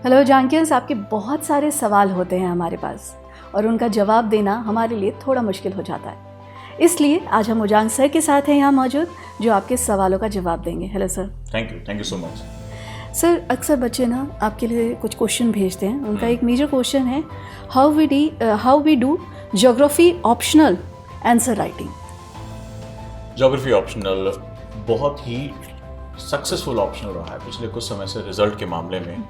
Hello जानकीस, आपके बहुत सारे सवाल होते हैं हमारे पास और उनका जवाब देना हमारे लिए थोड़ा मुश्किल हो जाता है। इसलिए आज हम उजान सर के साथ हैं यहाँ मौजूद, जो आपके सवालों का जवाब देंगे। Hello sir. Thank you so much. Sir, अक्सर बच्चे ना आपके लिए कुछ क्वेश्चन भेजते हैं। उनका एक मेजर क्वेश्चन है, how we do geography optional answer writing. Geography optional बहुत ही सक्सेसफुल ऑप्शनल रहा है पिछले कुछ समय से रिजल्ट के मामले में।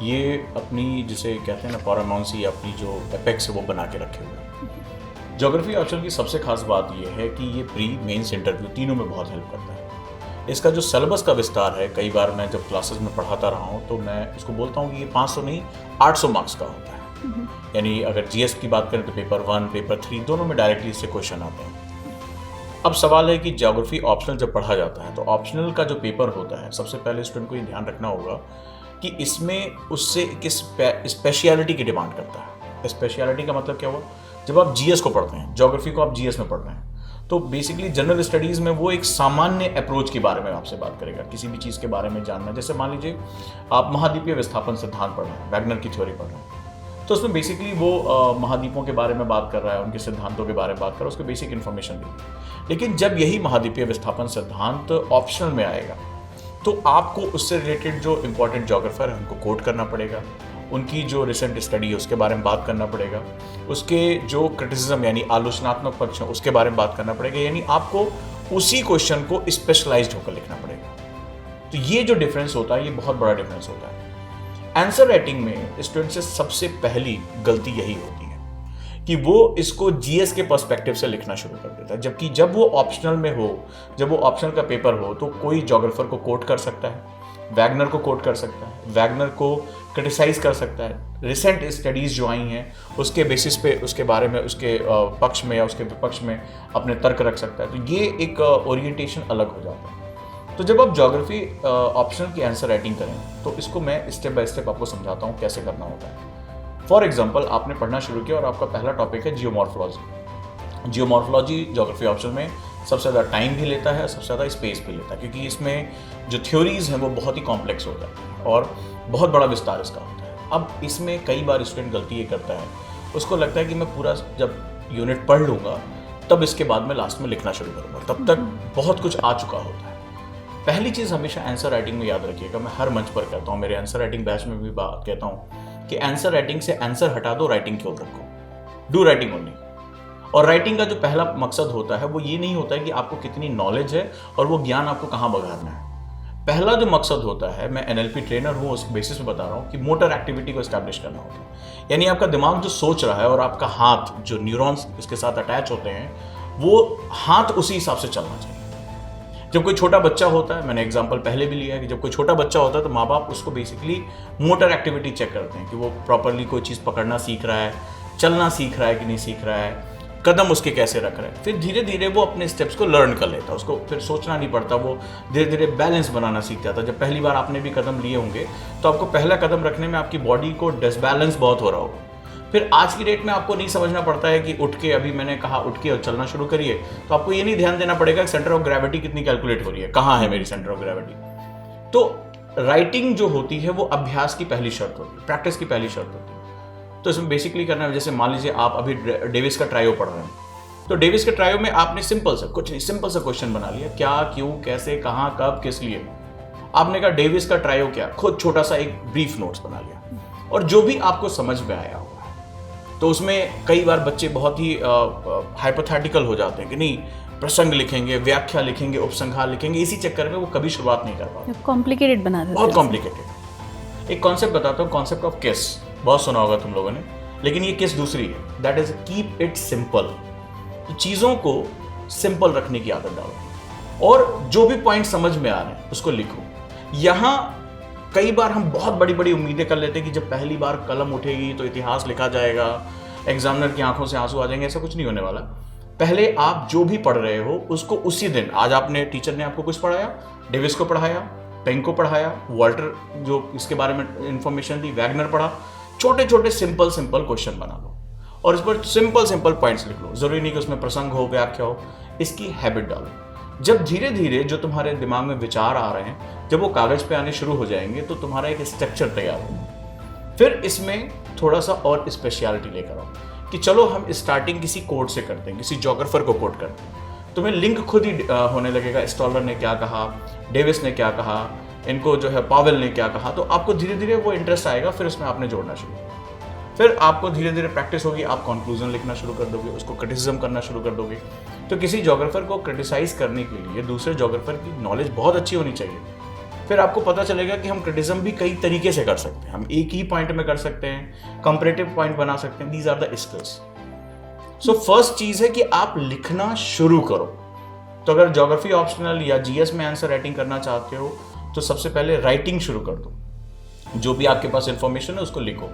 ये अपनी जिसे कहते हैं ना पैरामाउंसी, अपनी जो एपेक्स है वो बना के रखे हुए हैं। ज्योग्राफी ऑप्शनल की सबसे खास बात ये है कि ये प्री मेंस इंटरव्यू तीनों में बहुत हेल्प करता है। इसका जो सिलेबस का विस्तार है, कई बार मैं जब क्लासेस में पढ़ाता रहा हूँ तो मैं इसको बोलता हूँ कि ये 500 नहीं 800 मार्क्स का होता है। यानी अगर जीएस की बात करें तो पेपर 1 पेपर 3 दोनों में डायरेक्टली इससे क्वेश्चन आते हैं। अब सवाल है कि ज्योग्राफी ऑप्शनल जब पढ़ा जाता है तो ऑप्शनल का जो पेपर होता है, सबसे पहले स्टूडेंट को ये ध्यान रखना होगा कि इसमें उससे किस स्पेशलिटी की डिमांड करता है। स्पेशलिटी का मतलब क्या हुआ, जब आप जीएस को पढ़ते हैं, ज्योग्राफी को आप जीएस में पढ़ रहे हैं, तो बेसिकली जनरल स्टडीज़ में वो एक सामान्य अप्रोच के बारे में आपसे बात करेगा, किसी भी चीज़ के बारे में जानना। जैसे मान लीजिए आप महाद्वीपीय विस्थापन सिद्धांत पढ़ रहे हैं, वैगनर की थ्योरी पढ़ रहे हैं, तो उसमें बेसिकली वो महाद्वीपों के बारे में बात कर रहा है, उनके सिद्धांतों के बारे में बात कर रहा है, उसको बेसिक इन्फॉर्मेशन दी। लेकिन जब यही महाद्वीपीय विस्थापन सिद्धांत ऑप्शनल में आएगा तो आपको उससे रिलेटेड जो इंपॉर्टेंट ज्योग्राफर है उनको कोट करना पड़ेगा, उनकी जो रिसेंट स्टडी है उसके बारे में बात करना पड़ेगा, उसके जो क्रिटिसिज्म यानी आलोचनात्मक पक्ष है उसके बारे में बात करना पड़ेगा। यानी आपको उसी क्वेश्चन को स्पेशलाइज्ड होकर लिखना पड़ेगा। तो ये जो डिफरेंस होता है, ये बहुत बड़ा डिफरेंस होता है। आंसर राइटिंग में स्टूडेंट से सबसे पहली गलती यही होती है कि वो इसको जीएस के पर्सपेक्टिव से लिखना शुरू कर देता है, जबकि जब वो ऑप्शनल में हो, जब वो ऑप्शनल का पेपर हो, तो कोई ज्योग्राफर को कोट कर सकता है, वैगनर को कोट कर सकता है, वैगनर को क्रिटिसाइज कर सकता है, रिसेंट स्टडीज़ जो आई हैं उसके बेसिस पे उसके बारे में, उसके पक्ष में या उसके विपक्ष में अपने तर्क रख सकता है। तो ये एक ओरिएंटेशन अलग हो जाता है। तो जब आप ज्योग्राफी ऑप्शनल की आंसर राइटिंग करें तो इसको मैं स्टेप बाय स्टेप आपको समझाता हूँ कैसे करना होता है। फॉर एग्जाम्पल, आपने पढ़ना शुरू किया और आपका पहला टॉपिक है जियोमॉर्फोलॉजी। जियोमॉर्फोलॉजी ज्योग्राफी ऑप्शनल में सबसे ज़्यादा टाइम भी लेता है, सबसे ज़्यादा स्पेस भी लेता है, क्योंकि इसमें जो थ्योरीज हैं वो बहुत ही कॉम्प्लेक्स होता है और बहुत बड़ा विस्तार इसका होता है। अब इसमें कई बार स्टूडेंट गलती ये करता है, उसको लगता है कि मैं पूरा जब यूनिट पढ़ लूँगा तब इसके बाद में लास्ट में लिखना शुरू करूँगा, तब तक बहुत कुछ आ चुका होता है। पहली चीज़ हमेशा आंसर राइटिंग में याद रखिएगा, मैं हर मंच पर कहता हूँ, मेरे आंसर राइटिंग बैच में भी बात कहता हूँ कि आंसर राइटिंग से आंसर हटा दो, राइटिंग केवल रखो, डू राइटिंग ओनली। और राइटिंग का जो पहला मकसद होता है वो ये नहीं होता है कि आपको कितनी नॉलेज है और वो ज्ञान आपको कहाँ बघारना है। पहला जो मकसद होता है, मैं एनएलपी ट्रेनर हूँ, उस बेसिस पे बता रहा हूँ कि मोटर एक्टिविटी को एस्टैब्लिश करना होता है। यानी आपका दिमाग जो सोच रहा है और आपका हाथ, जो न्यूरॉन्स इसके साथ अटैच होते हैं, वो हाथ उसी हिसाब से चलना चाहिए। जब कोई छोटा बच्चा होता है, मैंने एग्जांपल पहले भी लिया है कि जब कोई छोटा बच्चा होता है तो माँ बाप उसको बेसिकली मोटर एक्टिविटी चेक करते हैं कि वो प्रॉपरली कोई चीज़ पकड़ना सीख रहा है, चलना सीख रहा है कि नहीं सीख रहा है, कदम उसके कैसे रख रहा है। फिर धीरे धीरे वो अपने स्टेप्स को लर्न कर लेता है, उसको फिर सोचना नहीं पड़ता, वो धीरे धीरे बैलेंस बनाना सीख जाता है। जब पहली बार आपने भी कदम लिए होंगे तो आपको पहला कदम रखने में आपकी बॉडी को डिसबैलेंस बहुत हो रहा होगा। फिर आज की डेट में आपको नहीं समझना पड़ता है कि उठ के, अभी मैंने कहा उठ के और चलना शुरू करिए, तो आपको ये नहीं ध्यान देना पड़ेगा कि सेंटर ऑफ ग्रेविटी कितनी कैलकुलेट हो रही है, कहाँ है मेरी सेंटर ऑफ ग्रेविटी। तो राइटिंग जो होती है वो अभ्यास की पहली शर्त होती है, प्रैक्टिस की पहली शर्त होती है। तो इसमें बेसिकली करना है, जैसे मान लीजिए आप अभी डेविस का ट्रायो पढ़ रहे हैं, तो डेविस के ट्रायो में आपने सिंपल सा, कुछ नहीं, सिंपल सा क्वेश्चन बना लिया, क्या, क्यों, कैसे, कहाँ, कब, किस लिए। आपने कहा डेविस का ट्रायो क्या, खुद छोटा सा एक ब्रीफ नोट्स बना लिया और जो भी आपको समझ में आया होगा। तो उसमें कई बार बच्चे बहुत ही हाइपोथेटिकल हो जाते हैं कि नहीं, प्रसंग लिखेंगे, व्याख्या लिखेंगे, उपसंहार लिखेंगे, इसी चक्कर में वो कभी शुरुआत नहीं कर पाते, कॉम्प्लिकेटेड बना देते, बहुत कॉम्प्लिकेटेड। एक कॉन्सेप्ट बताता हूँ, कॉन्सेप्ट ऑफ किस, बहुत सुना होगा तुम लोगों ने, लेकिन ये किस दूसरी है, that is keep it simple. तो चीज़ों को सिंपल रखने की आदत डालो और जो भी पॉइंट समझ में आ रहे हैं उसको लिखो। यहाँ कई बार हम बहुत बड़ी बड़ी उम्मीदें कर लेते हैं कि जब पहली बार कलम उठेगी तो इतिहास लिखा जाएगा, एग्जामिनर की आंखों से आंसू आ जाएंगे, ऐसा कुछ नहीं होने वाला। पहले आप जो भी पढ़ रहे हो उसको उसी दिन, आज आपने, टीचर ने आपको कुछ पढ़ाया, डेविस को पढ़ाया, पेंग को पढ़ाया, वाल्टर जो इसके बारे में इंफॉर्मेशन दी, वैगनर पढ़ा, छोटे छोटे सिंपल क्वेश्चन बना लो और इस पर सिंपल पॉइंट्स लिख लो। जरूरी नहीं कि उसमें प्रसंग हो, व्याख्या हो, इसकी हैबिट डालो। जब धीरे धीरे जो तुम्हारे दिमाग में विचार आ रहे हैं, जब वो कागज पे आने शुरू हो जाएंगे तो तुम्हारा एक स्ट्रक्चर तैयार होगा। फिर इसमें थोड़ा सा और स्पेशलिटी लेकर आओ कि चलो हम स्टार्टिंग किसी कोड से करते हैं, किसी जोग्राफर को कोड करते हैं, तुम्हें लिंक खुद ही होने लगेगा, स्टॉलर ने क्या कहा, डेविस ने क्या कहा, इनको जो है पावेल ने क्या कहा, तो आपको धीरे धीरे वो इंटरेस्ट आएगा, फिर उसमें आपने जोड़ना शुरू किया। फिर आपको धीरे धीरे प्रैक्टिस होगी, आप कंक्लूजन लिखना शुरू कर दोगे, उसको क्रिटिसिज्म करना शुरू कर दोगे। तो किसी जोग्राफर को क्रिटिसाइज करने के लिए दूसरे जोग्राफर की नॉलेज बहुत अच्छी होनी चाहिए। फिर आपको पता चलेगा कि हम क्रिटिसिज्म भी कई तरीके से कर सकते हैं, हम एक ही पॉइंट में कर सकते हैं, कंपैरेटिव पॉइंट बना सकते हैं। These are the skills. So first चीज है कि आप लिखना शुरू करो। तो अगर ज्योग्राफी ऑप्शनल या जीएस में आंसर राइटिंग करना चाहते हो तो सबसे पहले राइटिंग शुरू कर दो। जो भी आपके पास इंफॉर्मेशन है उसको लिखो,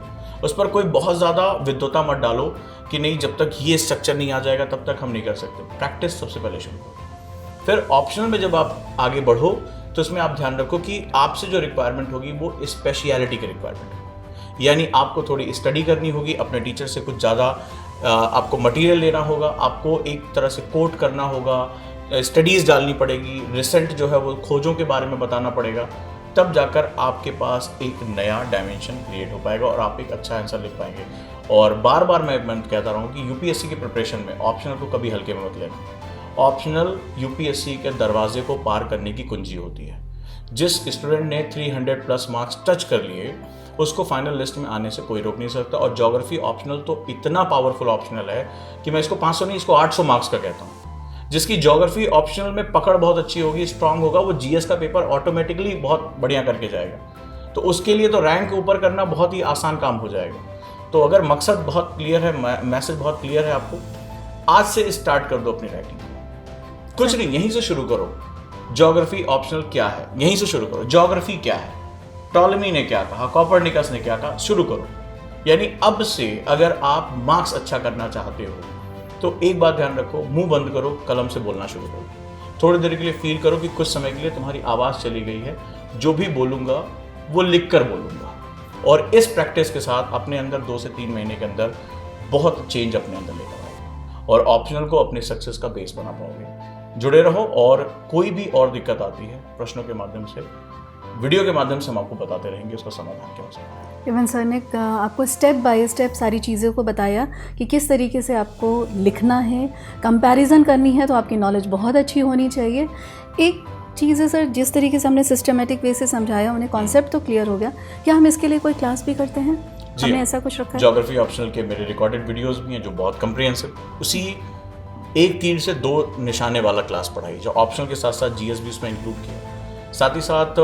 उस पर कोई बहुत ज़्यादा विद्वता मत डालो कि नहीं जब तक ये स्ट्रक्चर नहीं आ जाएगा तब तक हम नहीं कर सकते। प्रैक्टिस सबसे पहले शुरू करो। फिर ऑप्शनल में जब आप आगे बढ़ो तो इसमें आप ध्यान रखो कि आपसे जो रिक्वायरमेंट होगी वो स्पेशलिटी की रिक्वायरमेंट है, यानी आपको थोड़ी स्टडी करनी होगी, अपने टीचर से कुछ ज़्यादा आपको मटेरियल लेना होगा, आपको एक तरह से कोट करना होगा, स्टडीज़ डालनी पड़ेगी, रिसेंट जो है वो खोजों के बारे में बताना पड़ेगा, तब जाकर आपके पास एक नया डायमेंशन क्रिएट हो पाएगा और आप एक अच्छा आंसर लिख पाएंगे। और बार बार मैं कहता रहा हूँ कि यूपीएससी की प्रिपरेशन में ऑप्शनल को कभी हल्के में मत लेना। ऑप्शनल यूपीएससी के दरवाजे को पार करने की कुंजी होती है। जिस स्टूडेंट ने 300+ मार्क्स टच कर लिए उसको फाइनल लिस्ट में आने से कोई रोक नहीं सकता। और ज्योग्राफी ऑप्शनल तो इतना पावरफुल ऑप्शनल है कि मैं इसको 500 नहीं, इसको 800 मार्क्स का कहता हूँ। जिसकी ज्योग्राफी ऑप्शनल में पकड़ बहुत अच्छी होगी, स्ट्रांग होगा, वो जीएस का पेपर ऑटोमेटिकली बहुत बढ़िया करके जाएगा। तो उसके लिए तो रैंक ऊपर करना बहुत ही आसान काम हो जाएगा। तो अगर मकसद बहुत क्लियर है, मैसेज बहुत क्लियर है आपको, आज से स्टार्ट कर दो अपनी राइटिंग। कुछ नहीं, यहीं से शुरू करो। ज्योग्राफी ऑप्शनल क्या है, यहीं से शुरू करो। ज्योग्राफी क्या है, टॉलेमी ने क्या कहा, कोपरनिकस ने क्या कहा, शुरू करो। यानी अब से अगर आप मार्क्स अच्छा करना चाहते हो तो एक बात ध्यान रखो, मुंह बंद करो, कलम से बोलना शुरू करो। थोड़ी देर के लिए फील करो कि कुछ समय के लिए तुम्हारी आवाज़ चली गई है, जो भी बोलूँगा वो लिख कर बोलूँगा। और इस प्रैक्टिस के साथ अपने अंदर 2 से 3 महीने के अंदर बहुत चेंज अपने अंदर लेकर आएगा और ऑप्शनल को अपने सक्सेस का बेस बना पाओगे। जुड़े रहो और कोई भी और दिक्कत आती है प्रश्नों के माध्यम से, वीडियो के माध्यम से हम आपको बताते रहेंगे उसका समाधान क्या हो सकता है। इवन सर ने आपको स्टेप बाय स्टेप सारी चीज़ों को बताया कि किस तरीके से आपको लिखना है, कंपैरिजन करनी है, तो आपकी नॉलेज बहुत अच्छी होनी चाहिए। एक चीज़ है सर, जिस तरीके से हमने सिस्टमेटिक वे से समझाया, उन्हें कॉन्सेप्ट तो क्लियर हो गया, क्या हम इसके लिए कोई क्लास भी करते हैं? हमने ऐसा कुछ रखा है? ज्योग्राफी ऑप्शनल के मेरे रिकॉर्डेड वीडियोस भी हैं जो बहुत कंप्रिहेंसिव, उसी एक तीर से 2 निशाने वाला क्लास पढ़ाई जो ऑप्शनल के साथ साथ जीएस भी उसमें इंक्लूड किया। साथ ही साथ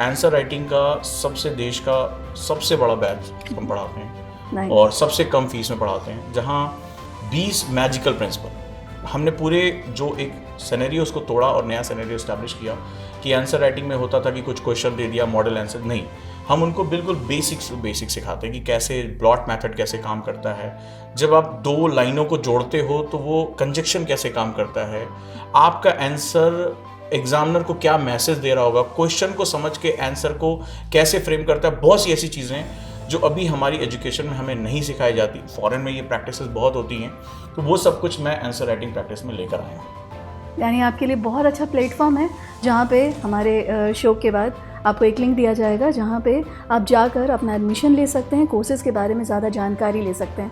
आंसर राइटिंग का देश का सबसे बड़ा बैच हम पढ़ाते हैं और सबसे कम फीस में पढ़ाते हैं, जहाँ 20 मैजिकल प्रिंसिपल हमने पूरे जो एक सिनेरियो उसको तोड़ा और नया सिनेरियो इस्टेब्लिश किया कि आंसर राइटिंग में होता था कि कुछ क्वेश्चन दे दिया, मॉडल आंसर नहीं, हम उनको बिल्कुल बेसिक सिखाते हैं कि कैसे ब्लॉट मेथड कैसे काम करता है, जब आप 2 लाइनों को जोड़ते हो तो वो कंजक्शन कैसे काम करता है, आपका आंसर एग्जामिनर को क्या मैसेज दे रहा होगा, क्वेश्चन को समझ के आंसर को कैसे फ्रेम करता है। बहुत सी ऐसी चीज़ें जो अभी हमारी एजुकेशन में हमें नहीं सिखाई जाती, फॉरेन में ये प्रैक्टिसेस बहुत होती हैं, तो वो सब कुछ मैं आंसर राइटिंग प्रैक्टिस में लेकर आया हूँ। यानी आपके लिए बहुत अच्छा प्लेटफॉर्म है, जहाँ पे हमारे शो के बाद आपको एक लिंक दिया जाएगा जहाँ पे आप जाकर अपना एडमिशन ले सकते हैं, कोर्सेज़ के बारे में ज़्यादा जानकारी ले सकते हैं।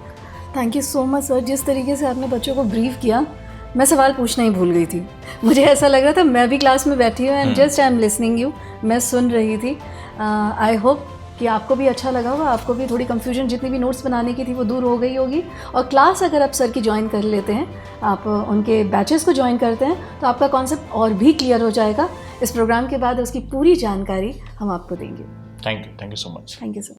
Thank you so much sir, जिस तरीके से आपने बच्चों को ब्रीफ किया, मैं सवाल पूछना ही भूल गई थी। मुझे ऐसा लग रहा था मैं भी क्लास में बैठी हूँ and just I am listening you, मैं सुन रही थी। आई होप कि आपको भी अच्छा लगा होगा, आपको भी थोड़ी कंफ्यूजन जितनी भी नोट्स बनाने की थी वो दूर हो गई होगी। और क्लास अगर आप सर की ज्वाइन कर लेते हैं, आप उनके बैचेस को ज्वाइन करते हैं, तो आपका कॉन्सेप्ट और भी क्लियर हो जाएगा। इस प्रोग्राम के बाद उसकी पूरी जानकारी हम आपको देंगे। Thank you so much. Thank you sir.